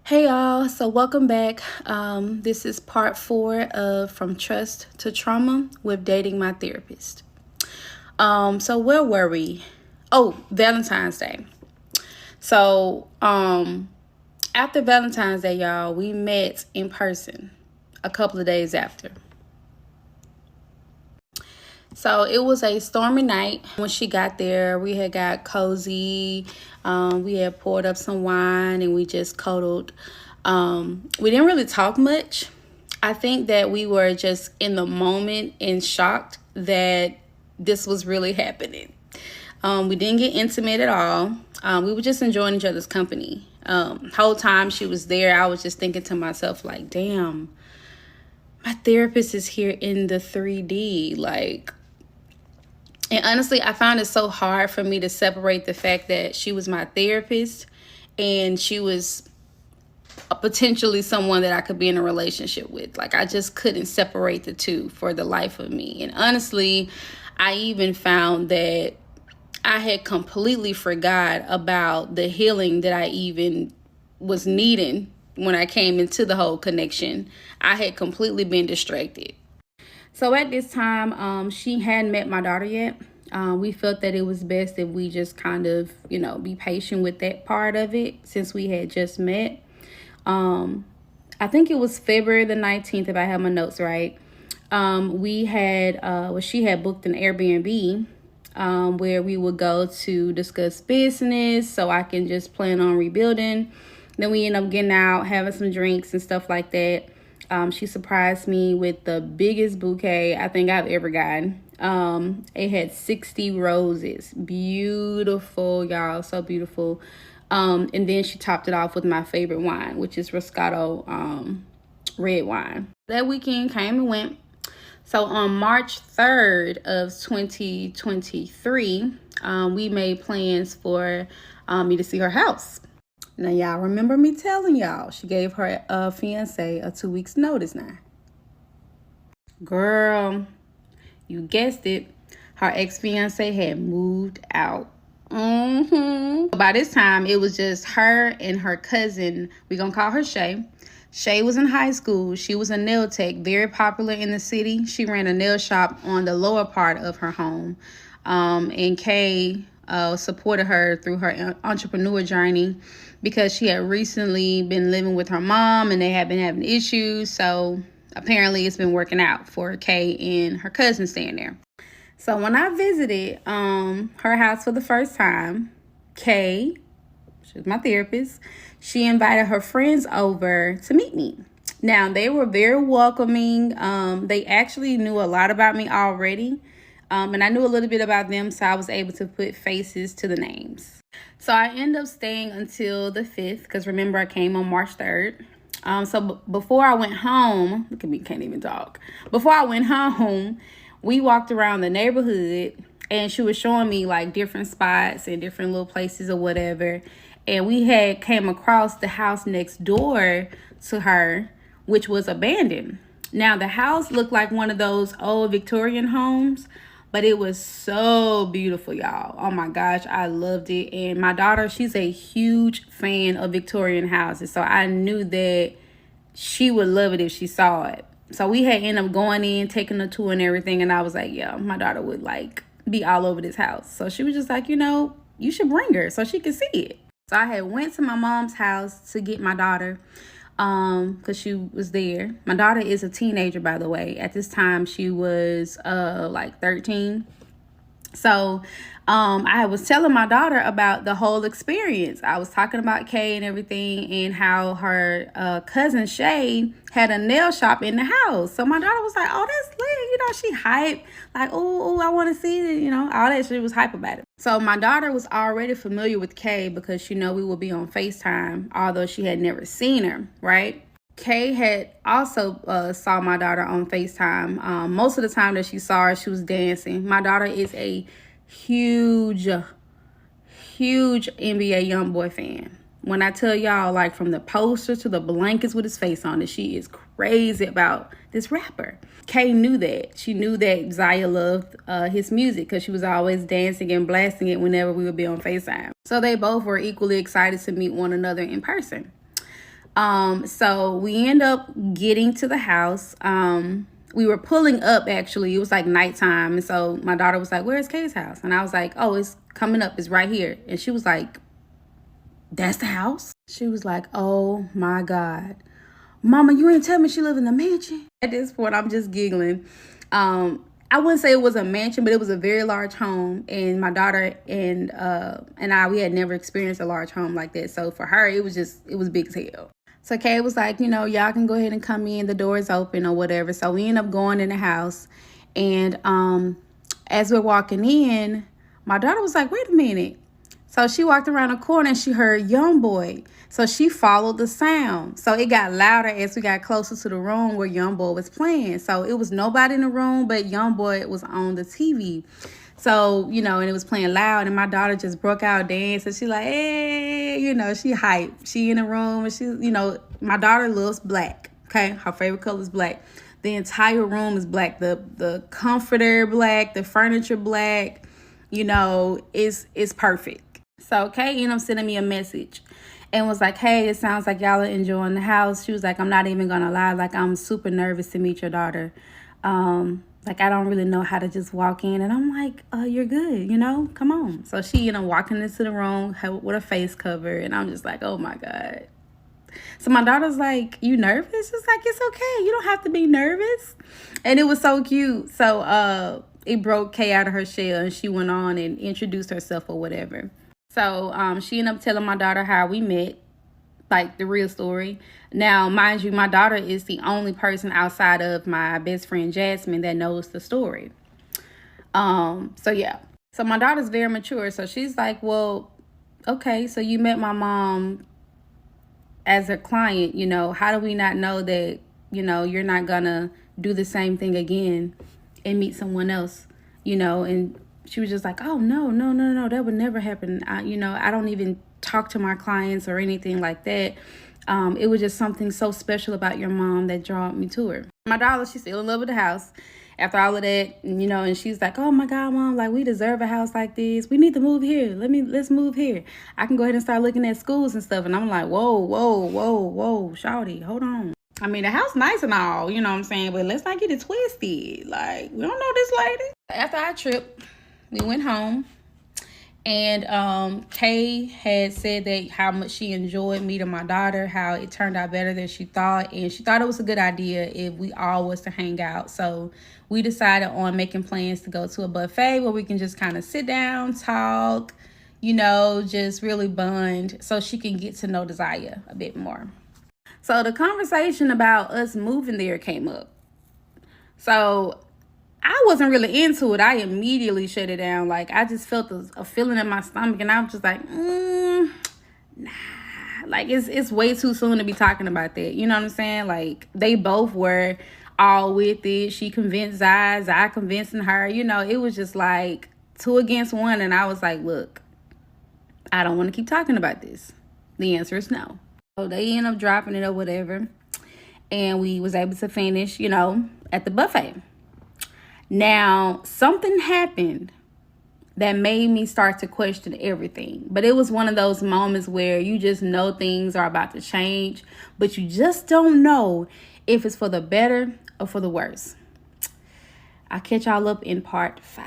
Hey y'all, so welcome back. This is part 4 of From Trust to Trauma with Dating My Therapist. So where were we? Oh, Valentine's Day. So after Valentine's Day, y'all, we met in person a couple of days after. So it was a stormy night. When she got there, we had got cozy. We had poured up some wine and we just cuddled. We didn't really talk much. I think that we were just in the moment and shocked that this was really happening. We didn't get intimate at all. We were just enjoying each other's company. Whole time she was there, I was just thinking to myself, like, damn, my therapist is here in the 3D. And honestly, I found it so hard for me to separate the fact that she was my therapist and she was potentially someone that I could be in a relationship with. Like, I just couldn't separate the two for the life of me. And honestly, I even found that I had completely forgot about the healing that I even was needing when I came into the whole connection. I had completely been distracted. So at this time, she hadn't met my daughter yet. We felt that it was best if we just kind of, be patient with that part of it since we had just met. I think it was February the 19th, if I have my notes right. She had booked an Airbnb where we would go to discuss business so I can just plan on rebuilding. Then we end up getting out, having some drinks and stuff like that. She surprised me with the biggest bouquet I think I've ever gotten. It had 60 roses. Beautiful, y'all. So beautiful. And then she topped it off with my favorite wine, which is Roscato red wine. That weekend came and went. So on March 3rd of 2023, we made plans for me to see her house. Now, y'all remember me telling y'all she gave her fiance a 2 weeks notice now. Girl, you guessed it. Her ex-fiance had moved out. By this time, it was just her and her cousin. We're going to call her Shay. Shay was in high school. She was a nail tech, very popular in the city. She ran a nail shop on the lower part of her home. And Kay supported her through her entrepreneur journey because she had recently been living with her mom and they had been having issues. So apparently it's been working out for Kay and her cousin staying there. So when I visited her house for the first time, Kay, she's my therapist, she invited her friends over to meet me. Now, they were very welcoming. They actually knew a lot about me already. And I knew a little bit about them, so I was able to put faces to the names. So I ended up staying until the 5th, because remember, I came on March 3rd. So before I went home, look at me, can't even talk. Before I went home, we walked around the neighborhood and she was showing me like different spots and different little places or whatever. And we had came across the house next door to her, which was abandoned. Now, the house looked like one of those old Victorian homes, but it was so beautiful, y'all. Oh my gosh, I loved it. And my daughter, she's a huge fan of Victorian houses. So I knew that she would love it if she saw it. So we had ended up going in, taking a tour and everything. And I was like, yeah, my daughter would like be all over this house. So she was just like, you should bring her so she can see it. So I had went to my mom's house to get my daughter because she was there. My daughter is a teenager, by the way. At this time, she was like 13. So I was telling my daughter about the whole experience. I was talking about Kay and everything and how her cousin Shay had a nail shop in the house. So my daughter was like, oh, that's lit. She hype. Like, oh, I want to see it. All that shit was hype about it. So my daughter was already familiar with Kay because we would be on FaceTime, although she had never seen her, right? Kay had also saw my daughter on FaceTime. Most of the time that she saw her, she was dancing. My daughter is a huge NBA YoungBoy fan. When I tell y'all, like from the poster to the blankets with his face on it, she is crazy about this rapper. Kay knew that. She knew that Zaya loved his music because she was always dancing and blasting it whenever we would be on FaceTime. So they both were equally excited to meet one another in person. So we end up getting to the house. We were pulling up, actually. It was like nighttime. And so my daughter was like, where's Kay's house? And I was like, oh, it's coming up. It's right here. And she was like, that's the house? She was like, oh my God. Mama, you ain't tell me she live in the mansion. At this point, I'm just giggling. I wouldn't say it was a mansion, but it was a very large home. And my daughter and I, we had never experienced a large home like that. So for her, it was big as hell. So Kay was like, y'all can go ahead and come in. The door is open or whatever. So we end up going in the house. And as we're walking in, my daughter was like, wait a minute. So she walked around the corner and she heard Young Boy. So she followed the sound. So it got louder as we got closer to the room where Young Boy was playing. So it was nobody in the room, but Young Boy was on the TV. So, and it was playing loud, and my daughter just broke out dancing. She like, hey, she hyped. She in the room, and she, my daughter loves black. Okay, her favorite color is black. The entire room is black. The comforter black, the furniture black. It's perfect. So Kay ended up sending me a message and was like, hey, it sounds like y'all are enjoying the house. She was like, I'm not even gonna lie, like I'm super nervous to meet your daughter. Like, I don't really know how to just walk in. And I'm like, you're good, come on. So she, walking into the room with a face cover. And I'm just like, oh my God. So my daughter's like, you nervous? It's like, it's okay. You don't have to be nervous. And it was so cute. So it broke Kay out of her shell, and she went on and introduced herself or whatever. So she ended up telling my daughter how we met, like the real story. Now, mind you, my daughter is the only person outside of my best friend Jasmine that knows the story. So yeah. So my daughter's very mature. So she's like, well, okay, so you met my mom as a client, how do we not know that, you're not gonna do the same thing again and meet someone else, and she was just like, oh, no, that would never happen. I don't even talk to my clients or anything like that. It was just something so special about your mom that drew me to her. My daughter, she's still in love with the house after all of that, and she's like, oh my God, Mom, like we deserve a house like this. We need to move here. Let's move here. I can go ahead and start looking at schools and stuff. And I'm like, whoa, shawty, hold on. I mean, the house nice and all, you know what I'm saying? But let's not get it twisted. Like, we don't know this lady. After our trip, we went home. And Kay had said that how much she enjoyed meeting my daughter, how it turned out better than she thought. And she thought it was a good idea if we all was to hang out. So we decided on making plans to go to a buffet where we can just kind of sit down, talk, just really bond so she can get to know Desire a bit more. So the conversation about us moving there came up. So I wasn't really into it. I immediately shut it down. Like, I just felt a feeling in my stomach, and I was just like, nah. Like, it's way too soon to be talking about that. You know what I'm saying? Like, they both were all with it. She convinced I convincing her. It was just like 2 against 1, and I was like, look, I don't want to keep talking about this. The answer is no. So they end up dropping it or whatever, and we was able to finish, at the buffet. Now, something happened that made me start to question everything. But it was one of those moments where you just know things are about to change, but you just don't know if it's for the better or for the worse. I'll catch y'all up in part 5.